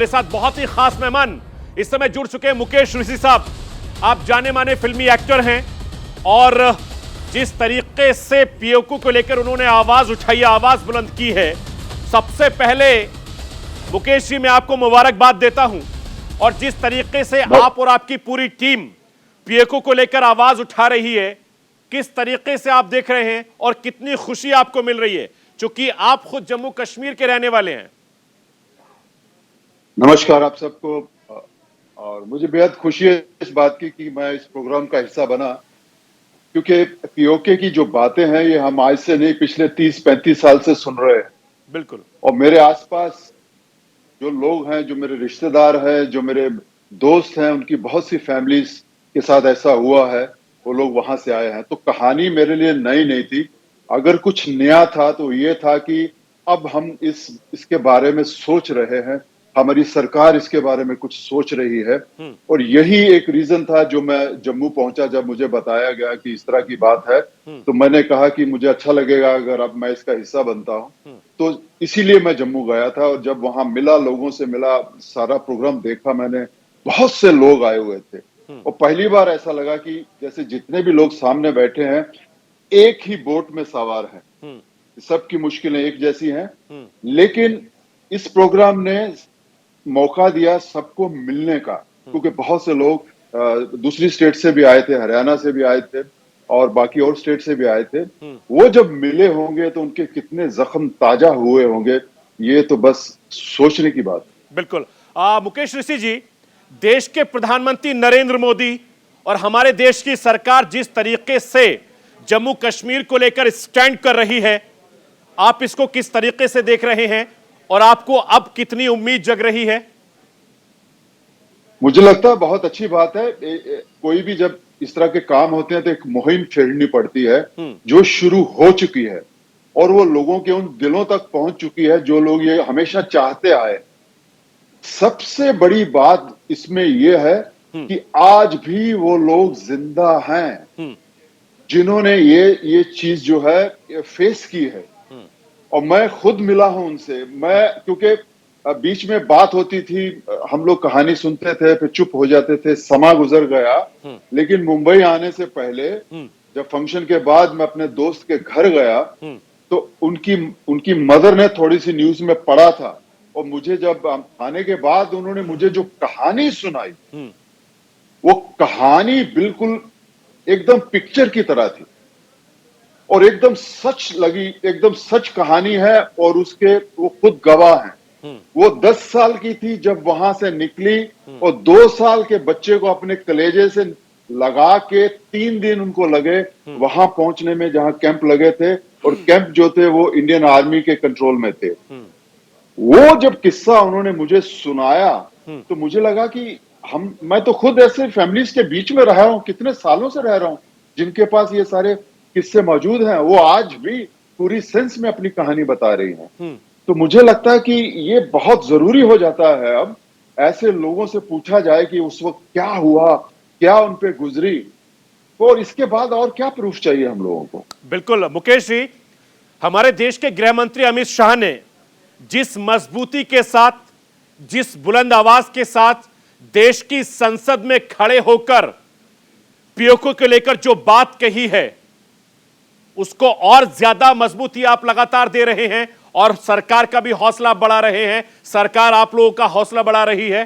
मेरे साथ बहुत ही खास मेहमान इस समय जुड़ चुके हैं मुकेश ऋषि साहब। आप जाने माने फिल्मी एक्टर हैं और जिस तरीके से पीओके को लेकर उन्होंने आवाज उठाई, आवाज बुलंद की है, सबसे पहले मुकेश जी मैं आपको मुबारकबाद देता हूं। और जिस तरीके से आप और आपकी पूरी टीम पीओके को लेकर आवाज उठा रही है, किस तरीके से आप देख रहे हैं और कितनी खुशी आपको मिल रही है, क्योंकि आप खुद जम्मू कश्मीर के रहने वाले हैं। नमस्कार आप सबको। और मुझे बेहद खुशी है इस बात की कि मैं इस प्रोग्राम का हिस्सा बना, क्योंकि पीओके की जो बातें हैं ये हम आज से नहीं पिछले 30-35 साल से सुन रहे हैं। बिल्कुल। और मेरे आसपास जो लोग हैं, जो मेरे रिश्तेदार हैं, जो मेरे दोस्त हैं, उनकी बहुत सी फैमिलीज के साथ ऐसा हुआ है। वो लोग वहां से आए हैं, तो कहानी मेरे लिए नई नहीं थी। अगर कुछ नया था तो ये था कि अब हम इसके बारे में सोच रहे हैं, हमारी सरकार इसके बारे में कुछ सोच रही है। और यही एक रीजन था जो मैं जम्मू पहुंचा। जब मुझे बताया गया कि इस तरह की बात है, तो मैंने कहा कि मुझे अच्छा लगेगा अगर अब मैं इसका हिस्सा बनता हूं। तो इसीलिए मैं जम्मू गया था। और जब वहां मिला, लोगों से मिला, सारा प्रोग्राम देखा मैंने, बहुत से लोग आए हुए थे। और पहली बार ऐसा लगा कि जैसे जितने भी लोग सामने बैठे हैं एक ही बोट में सवार हैं, सबकी मुश्किलें एक जैसी हैं। लेकिन इस प्रोग्राम ने मौका दिया सबको मिलने का, क्योंकि बहुत से लोग दूसरी स्टेट से भी आए थे, हरियाणा से भी आए थे और बाकी और स्टेट से भी आए थे। वो जब मिले होंगे तो उनके कितने जख्म ताजा हुए होंगे, ये तो बस सोचने की बात है। बिल्कुल। मुकेश ऋषि जी, देश के प्रधानमंत्री नरेंद्र मोदी और हमारे देश की सरकार जिस तरीके से जम्मू कश्मीर को लेकर स्टैंड कर रही है, आप इसको किस तरीके से देख रहे हैं और आपको अब कितनी उम्मीद जग रही है? मुझे लगता है बहुत अच्छी बात है। कोई भी जब इस तरह के काम होते हैं तो एक मुहिम छेड़नी पड़ती है जो शुरू हो चुकी है और वो लोगों के उन दिलों तक पहुंच चुकी है जो लोग ये हमेशा चाहते आए। सबसे बड़ी बात इसमें यह है कि आज भी वो लोग जिंदा हैं जिन्होंने ये चीज जो है फेस की है। और मैं खुद मिला हूं उनसे। मैं क्योंकि बीच में बात होती थी, हम लोग कहानी सुनते थे, फिर चुप हो जाते थे, समा गुजर गया। लेकिन मुंबई आने से पहले जब फंक्शन के बाद मैं अपने दोस्त के घर गया तो उनकी मदर ने थोड़ी सी न्यूज में पढ़ा था और मुझे जब आने के बाद उन्होंने मुझे जो कहानी सुनाई, वो कहानी बिल्कुल एकदम पिक्चर की तरह थी और एकदम सच लगी। एकदम सच कहानी है और उसके वो खुद गवाह हैं। वो 10 साल की थी जब वहां से निकली और 2 साल के बच्चे को अपने कलेजे से लगा के 3 दिन उनको लगे वहां पहुंचने में, जहां कैंप लगे थे। और कैंप जो थे वो इंडियन आर्मी के कंट्रोल में थे। वो जब किस्सा उन्होंने मुझे सुनाया तो मुझे लगा कि मैं तो खुद ऐसे फैमिलीज के बीच में रहा हूं, कितने सालों से रह रहा हूं, जिनके पास ये सारे किस्से मौजूद हैं। वो आज भी पूरी सेंस में अपनी कहानी बता रही हैं। तो मुझे लगता है कि ये बहुत जरूरी हो जाता है अब ऐसे लोगों से पूछा जाए कि उस वक्त क्या हुआ, क्या उन पे गुजरी, और इसके बाद और क्या प्रूफ चाहिए हम लोगों को। बिल्कुल मुकेश जी, हमारे देश के गृह मंत्री अमित शाह ने जिस मजबूती के साथ, जिस बुलंद आवाज के साथ देश की संसद में खड़े होकर पीओके को लेकर जो बात कही है, उसको और ज्यादा मजबूती आप लगातार दे रहे हैं और सरकार का भी हौसला बढ़ा रहे हैं। सरकार आप लोगों का हौसला बढ़ा रही है।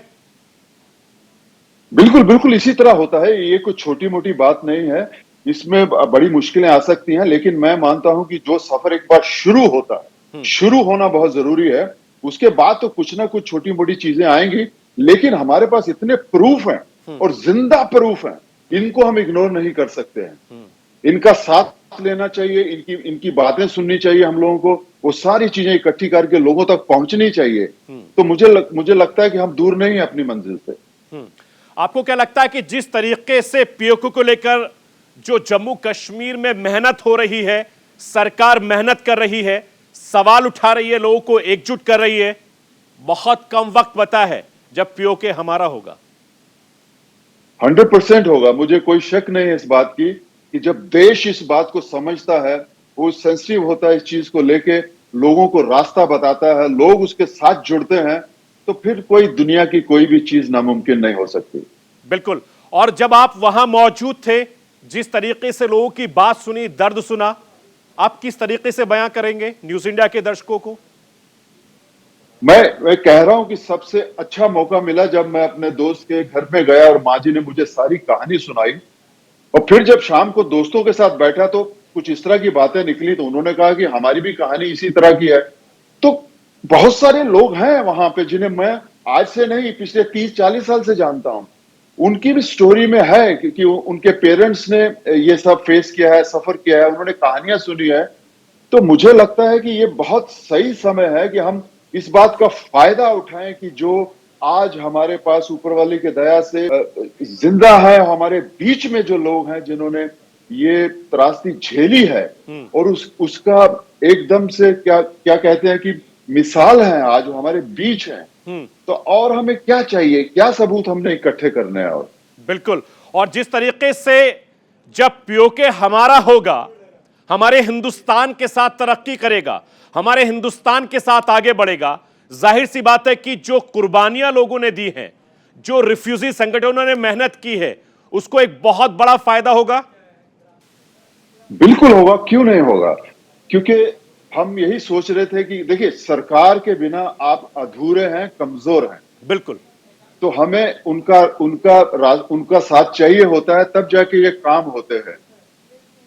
बिल्कुल बिल्कुल इसी तरह होता है। ये कोई छोटी मोटी बात नहीं है, इसमें बड़ी मुश्किलें आ सकती हैं, लेकिन मैं मानता हूं कि जो सफर एक बार शुरू होता है, शुरू होना बहुत जरूरी है। उसके बाद तो कुछ ना कुछ छोटी मोटी चीजें आएंगी, लेकिन हमारे पास इतने प्रूफ हैं और जिंदा प्रूफ हैं, इनको हम इग्नोर नहीं कर सकते हैं। इनका साथ लेना चाहिए, इनकी बातें सुननी चाहिए हम लोगों को, वो सारी चीजें इकट्ठी करके लोगों तक पहुंचनी चाहिए। तो मुझे लगता है कि हम दूर नहीं है अपनी मंजिल से। आपको क्या लगता है कि जिस तरीके से पीओके को लेकर जो जम्मू कश्मीर में मेहनत हो रही है, सरकार मेहनत कर रही है, सवाल उठा रही है, लोगों को एकजुट कर रही है, बहुत कम वक्त बचा है जब पीओके हमारा होगा? 100% होगा। मुझे कोई शक नहीं है इस बात की कि जब देश इस बात को समझता है, वो सेंसिटिव होता है इस चीज को लेके, लोगों को रास्ता बताता है, लोग उसके साथ जुड़ते हैं, तो फिर कोई दुनिया की कोई भी चीज नामुमकिन नहीं हो सकती। बिल्कुल। और जब आप वहां मौजूद थे, जिस तरीके से लोगों की बात सुनी, दर्द सुना, आप किस तरीके से बयां करेंगे न्यूज इंडिया के दर्शकों को? मैं कह रहा हूं कि सबसे अच्छा मौका मिला जब मैं अपने दोस्त के घर में गया और माँ जी ने मुझे सारी कहानी सुनाई। और फिर जब शाम को दोस्तों के साथ बैठा तो कुछ इस तरह की बातें निकली, तो उन्होंने कहा कि हमारी भी कहानी इसी तरह की है। तो बहुत सारे लोग हैं वहां पे जिन्हें मैं आज से नहीं, पिछले 30-40 साल से जानता हूं। उनकी भी स्टोरी में है कि उनके पेरेंट्स ने ये सब फेस किया है, सफर किया है, उन्होंने कहानियां सुनी है। तो मुझे लगता है कि ये बहुत सही समय है कि हम इस बात का फायदा उठाएं कि जो आज हमारे पास ऊपर वाले की दया से जिंदा है, हमारे बीच में जो लोग हैं जिन्होंने ये त्रासदी झेली है और उसका एकदम से क्या क्या कहते हैं कि मिसाल है, आज हमारे बीच है। तो और हमें क्या चाहिए, क्या सबूत हमने इकट्ठे करने हैं? और बिल्कुल। और जिस तरीके से जब पीओके हमारा होगा, हमारे हिंदुस्तान के साथ तरक्की करेगा, हमारे हिंदुस्तान के साथ आगे बढ़ेगा, जाहिर सी बात है कि जो कुर्बानियां लोगों ने दी हैं, जो रिफ्यूजी संगठनों ने मेहनत की है, उसको एक बहुत बड़ा फायदा होगा। बिल्कुल होगा, क्यों नहीं होगा? क्योंकि हम यही सोच रहे थे कि देखिए, सरकार के बिना आप अधूरे हैं, कमजोर हैं। बिल्कुल। तो हमें उनका साथ चाहिए होता है, तब जाके ये काम होते हैं।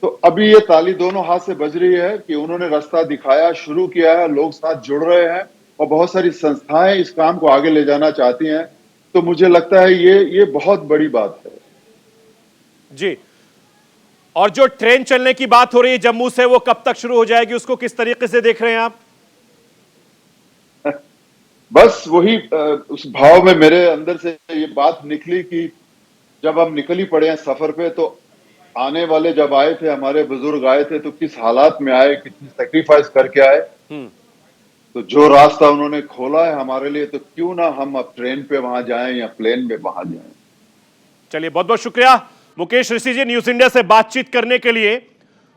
तो अभी ये ताली दोनों हाथ से बज रही है कि उन्होंने रास्ता दिखाया, शुरू किया है, लोग साथ जुड़ रहे हैं और बहुत सारी संस्थाएं इस काम को आगे ले जाना चाहती हैं। तो मुझे लगता है ये बहुत बड़ी बात है जी। और जो ट्रेन चलने की बात हो रही है जम्मू से, वो कब तक शुरू हो जाएगी, उसको किस तरीके से देख रहे हैं आप? बस वही उस भाव में मेरे अंदर से ये बात निकली कि जब हम निकल ही पड़े हैं सफर पे, तो आने वाले जब आए थे, हमारे बुजुर्ग आए थे, तो किस हालात में आए, कितनी सेक्रीफाइस करके आए। तो जो रास्ता उन्होंने खोला है हमारे लिए, तो क्यों ना हम अब ट्रेन पे वहां जाएं या प्लेन में वहां जाएं। चलिए, बहुत बहुत शुक्रिया मुकेश ऋषि जी, न्यूज इंडिया से बातचीत करने के लिए।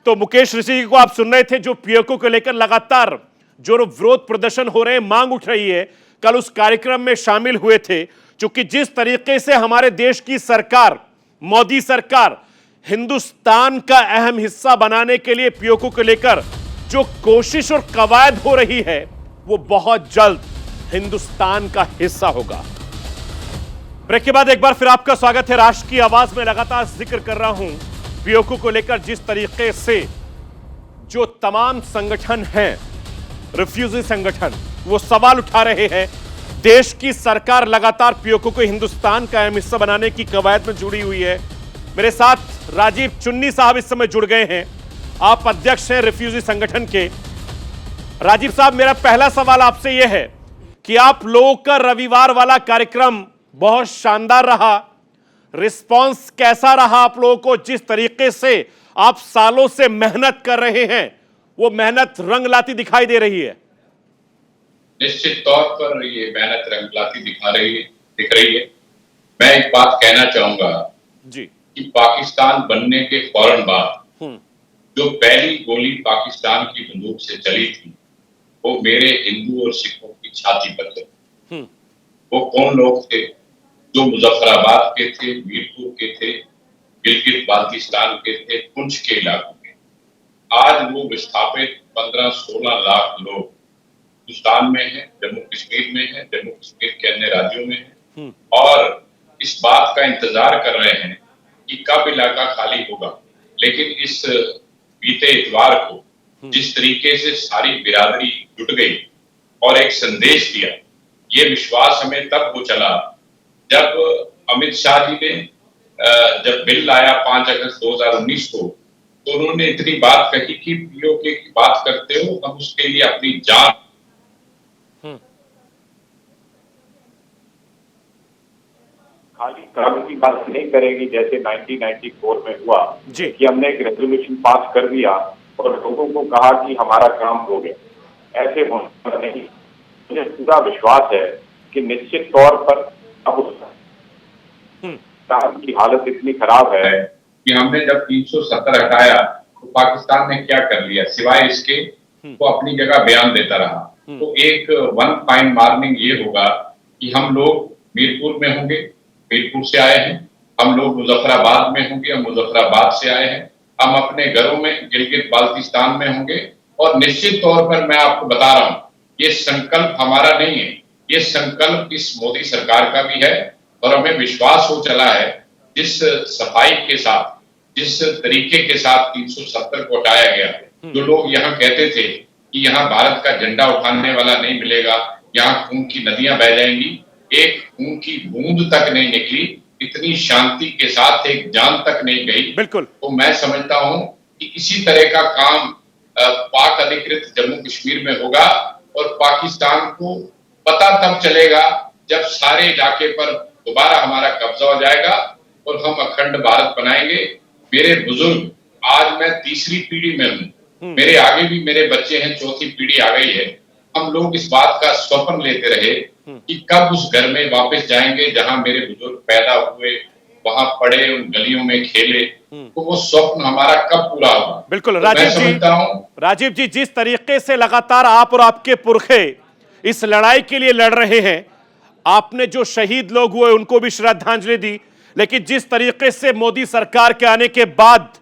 तो मुकेश ऋषि जी को आप सुन रहे थे, जो पीओके को लेकर लगातार जो विरोध प्रदर्शन हो रहे हैं, मांग उठ रही है, कल उस कार्यक्रम में शामिल हुए थे। क्योंकि जिस तरीके से हमारे देश की सरकार, मोदी सरकार, हिंदुस्तान का अहम हिस्सा बनाने के लिए पीओके को लेकर जो कोशिश और कवायद हो रही है, वो बहुत जल्द हिंदुस्तान का हिस्सा होगा। ब्रेक के बाद एक बार फिर आपका स्वागत है। राष्ट्र की आवाज में लगातार जिक्र कर रहा हूं पीओके को लेकर जिस तरीके से जो तमाम संगठन हैं, रिफ्यूजी संगठन, वो सवाल उठा रहे हैं। देश की सरकार लगातार पीओके को हिंदुस्तान का अहम हिस्सा बनाने की कवायद में जुड़ी हुई है। मेरे साथ राजीव चुन्नी साहब इस समय जुड़ गए हैं। आप अध्यक्ष हैं रिफ्यूजी संगठन के। राजीव साहब, मेरा पहला सवाल आपसे यह है कि आप लोगों का रविवार वाला कार्यक्रम बहुत शानदार रहा। रिस्पांस कैसा रहा आप लोगों को? जिस तरीके से आप सालों से मेहनत कर रहे हैं, वो मेहनत रंग लाती दिखाई दे रही है। निश्चित तौर पर ये मेहनत रंग लाती दिख रही है। मैं एक बात कहना चाहूंगा जी कि पाकिस्तान बनने के फौरन बाद जो पहली गोली पाकिस्तान की बंदूक से चली थी, वो मेरे हिंदू और सिखों की छाती पर चली। वो कौन लोग थे? जो मुजफ्फराबाद के थे, मीरपुर के थे, गिलगित बाल्टिस्तान के थे, पुंछ के इलाकों के। आज वो विस्थापित 15-16 लाख लोग हिंदुस्तान में है, जम्मू कश्मीर में है, जम्मू कश्मीर के अन्य राज्यों में है, और इस बात का इंतजार कर रहे हैं कि कब इलाका खाली होगा। लेकिन इस बीते इतवार को जिस तरीके से सारी बिरादरी जुट गई और एक संदेश दिया, ये विश्वास हमें तब हो चला जब अमित शाह जी ने जब बिल लाया 5 अगस्त 2019 को, तो उन्होंने इतनी बात कही कि पीओके की बात करते हो, हम उसके लिए अपनी जान खाली कागज की बात नहीं करेगी जैसे 1994 में हुआ कि हमने एक रेजोल्यूशन पास कर दिया और लोगों को कहा कि हमारा काम हो गया। ऐसे होने नहीं। मुझे पूरा विश्वास है कि निश्चित तौर पर अब की हालत इतनी खराब है कि हमने जब 370 हटाया तो पाकिस्तान ने क्या कर लिया सिवाय इसके, वो अपनी जगह बयान देता रहा। तो एक वन फाइन मॉर्निंग ये होगा कि हम लोग मीरपुर में होंगे, मीरपुर से आए हैं, हम लोग मुजफ्फराबाद में होंगे, हम मुजफ्फराबाद से आए हैं, हम अपने घरों में गिलगित बाल्टिस्तान में होंगे। और निश्चित तौर पर मैं आपको बता रहा हूं, ये संकल्प हमारा नहीं है, ये संकल्प इस मोदी सरकार का भी है। और हमें विश्वास हो चला है, जिस सफाई के साथ, जिस तरीके के साथ 370 को हटाया गया, जो लोग यहाँ कहते थे कि यहाँ भारत का झंडा उठाने वाला नहीं मिलेगा, यहाँ खून की नदियां बह जाएंगी, एक खून की बूंद तक नहीं निकली, इतनी शांति के साथ एक जान तक नहीं गई। बिल्कुल। तो मैं समझता हूं कि इसी तरह का काम पाक अधिकृत जम्मू कश्मीर में होगा। और पाकिस्तान को पता तब चलेगा जब सारे इलाके पर दोबारा हमारा कब्जा हो जाएगा और हम अखंड भारत बनाएंगे। मेरे बुजुर्ग, आज मैं तीसरी पीढ़ी में हूँ, मेरे आगे भी मेरे बच्चे हैं, चौथी पीढ़ी आ गई है। हम लोग इस बात का स्वप्न लेते रहे कि कब उस घर में वापस जाएंगे जहां मेरे बुजुर्ग पैदा हुए, वहां पढ़े, उन गलियों में खेले। तो वो स्वप्न हमारा कब पूरा होगा? बिल्कुल। तो राजीव जी, जिस तरीके से लगातार आप और आपके पुरखे इस लड़ाई के लिए लड़ रहे हैं, आपने जो शहीद लोग हुए उनको भी श्रद्धांजलि दी, लेकिन जिस तरीके से मोदी सरकार के आने के बाद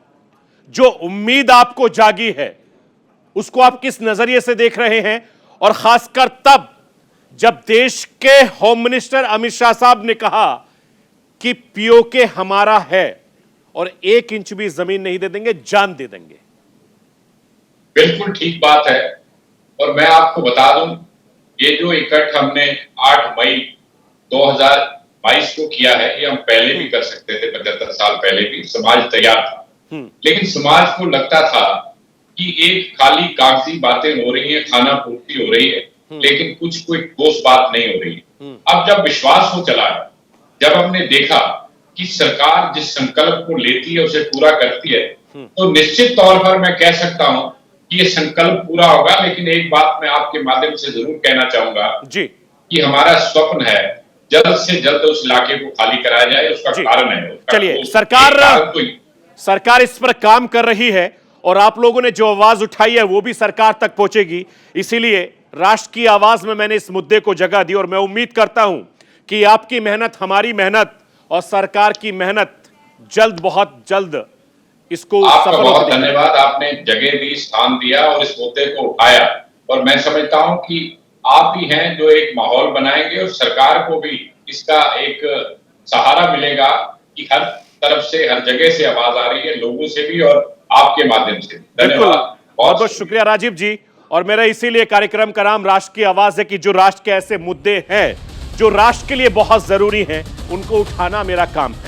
जो उम्मीद आपको जागी है, उसको आप किस नजरिए से देख रहे हैं? और खासकर तब जब देश के होम मिनिस्टर अमित शाह साहब ने कहा कि पीओके हमारा है और 1 इंच भी जमीन नहीं दे देंगे, जान दे देंगे। बिल्कुल ठीक बात है। और मैं आपको बता दूं, ये जो इकट्ठ हमने 8 मई 2022 को किया है, ये हम पहले भी कर सकते थे, 75 साल पहले भी समाज तैयार था। लेकिन समाज को लगता था कि एक खाली कागजी बातें हो रही है, खाना पूर्ति हो रही है, लेकिन कुछ कोई ठोस बात नहीं हो रही है। अब जब विश्वास हो चला है, जब हमने देखा कि सरकार जिस संकल्प को लेती है उसे पूरा करती है, तो निश्चित तौर पर मैं कह सकता हूं कि ये संकल्प पूरा होगा। लेकिन एक बात मैं आपके माध्यम से जरूर कहना चाहूंगा जी, कि हमारा स्वप्न है जल्द से जल्द उस इलाके को खाली कराया जाए। उसका कारण है, चलिए, सरकार इस पर काम कर रही है और आप लोगों ने जो आवाज उठाई है वो भी सरकार तक पहुंचेगी। इसीलिए राष्ट्र की आवाज में मैंने इस मुद्दे को जगह दी और मैं उम्मीद करता हूं कि आपकी मेहनत, हमारी मेहनत और सरकार की मेहनत जल्द, बहुत जल्द इसको आपका बहुत धन्यवाद। आपने जगह दी, स्थान दिया और इस मुद्दे को उठाया। और मैं समझता हूं कि आप ही हैं जो एक माहौल बनाएंगे और सरकार को भी इसका एक सहारा मिलेगा कि हर तरफ से, हर जगह से आवाज आ रही है, लोगों से भी और आपके माध्यम से। धन्यवाद, बहुत बहुत शुक्रिया राजीव जी। और मेरा इसीलिए कार्यक्रम का नाम राष्ट्र की आवाज है कि जो राष्ट्र के ऐसे मुद्दे हैं जो राष्ट्र के लिए बहुत जरूरी हैं, उनको उठाना मेरा काम है।